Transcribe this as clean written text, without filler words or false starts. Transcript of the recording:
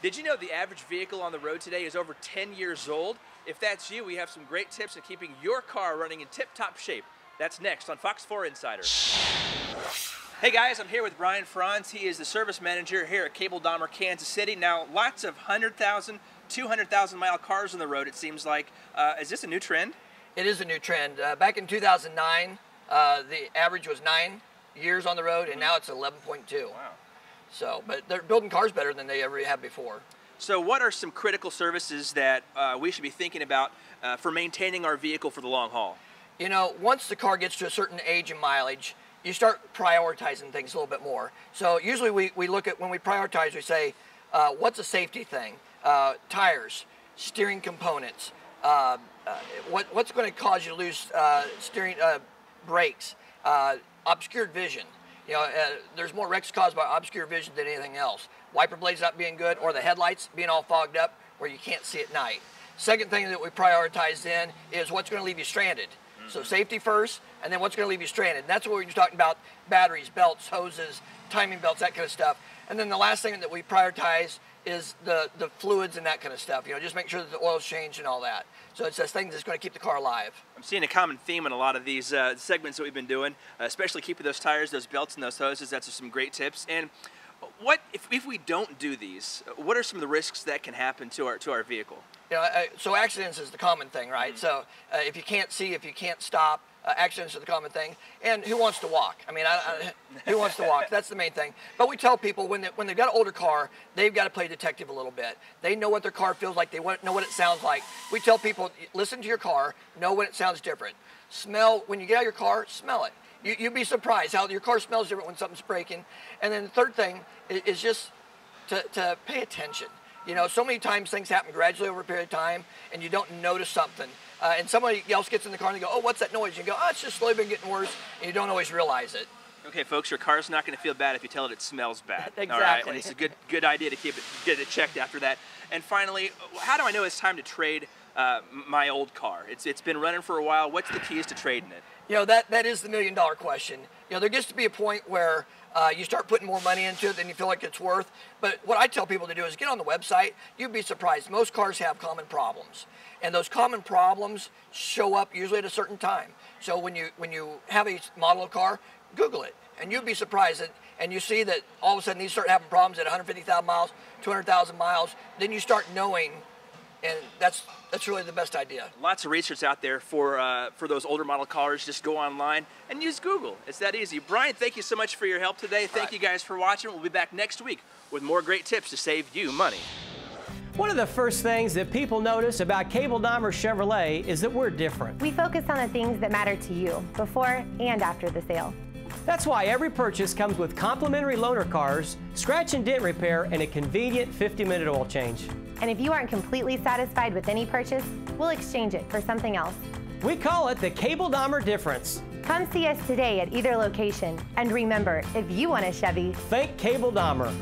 Did you know the average vehicle on the road today is over 10 years old? If that's you, we have some great tips on keeping your car running in tip-top shape. That's next on Fox 4 Insider. Hey guys, I'm here with Franz. He is the service manager here at Cable Dahmer, Kansas City. Now, lots of 100,000, 200,000 mile cars on the road, it seems like. Is this a new trend? It is a new trend. Back in 2009, the average was 9 years on the road, and now it's 11.2. Wow. So, but they're building cars better than they ever have before. So what are some critical services that we should be thinking about for maintaining our vehicle for the long haul? You know, once the car gets to a certain age and mileage, you start prioritizing things a little bit more. So usually we look at, when we prioritize, we say, what's a safety thing? Tires, steering components, what's going to cause you to lose steering brakes, obscured vision. You know, there's more wrecks caused by obscure vision than anything else. Wiper blades not being good, or the headlights being all fogged up where you can't see at night. Second thing that we prioritize then is what's going to leave you stranded. So safety first, and then what's going to leave you stranded. And that's what we're talking about: batteries, belts, hoses, timing belts, that kind of stuff. And then the last thing that we prioritize is the fluids and that kind of stuff. You know, just make sure that the oil's changed and all that. So it's this thing that's going to keep the car alive. I'm seeing a common theme in a lot of these segments that we've been doing, especially keeping those tires, those belts, and those hoses. That's some great tips. And what if we don't do these? What are some of the risks that can happen to our vehicle? You know, so accidents is the common thing, right? So if you can't see, if you can't stop, accidents are the common thing. And who wants to walk? I mean, who wants to walk? That's the main thing. But we tell people when they've got an older car, they've got to play detective a little bit. They know what their car feels like. They know what it sounds like. We tell people, listen to your car, know when it sounds different. Smell, when you get out of your car, smell it. You'd be surprised how your car smells different when something's breaking. And then the third thing is just to pay attention. You know, so many times things happen gradually over a period of time, and you don't notice something. And somebody else gets in the car and they go, oh, what's that noise? And you go, oh, it's just slowly been getting worse, and you don't always realize it. Okay, folks, your car's not going to feel bad if you tell it smells bad. Exactly. All right? And it's a good idea to get it checked after that. And finally, how do I know it's time to trade my old car? It's been running for a while. What's the keys to trading it? You know, that is the million-dollar question. You know, there gets to be a point where you start putting more money into it than you feel like it's worth. But what I tell people to do is get on the website. You'd be surprised. Most cars have common problems. And those common problems show up usually at a certain time. So when you have a model of car, Google it. And you'd be surprised. And you see that all of a sudden these start having problems at 150,000 miles, 200,000 miles. Then you start knowing, and that's really the best idea. Lots of research out there for those older model cars. Just go online and use Google. It's that easy. Brian, thank you so much for your help today. Thank you guys for watching. We'll be back next week with more great tips to save you money. One of the first things that people notice about Cable Dahmer Chevrolet is that we're different. We focus on the things that matter to you before and after the sale. That's why every purchase comes with complimentary loaner cars, scratch and dent repair, and a convenient 50-minute oil change. And if you aren't completely satisfied with any purchase, we'll exchange it for something else. We call it the Cable Dahmer difference. Come see us today at either location. And remember, if you want a Chevy, think Cable Dahmer.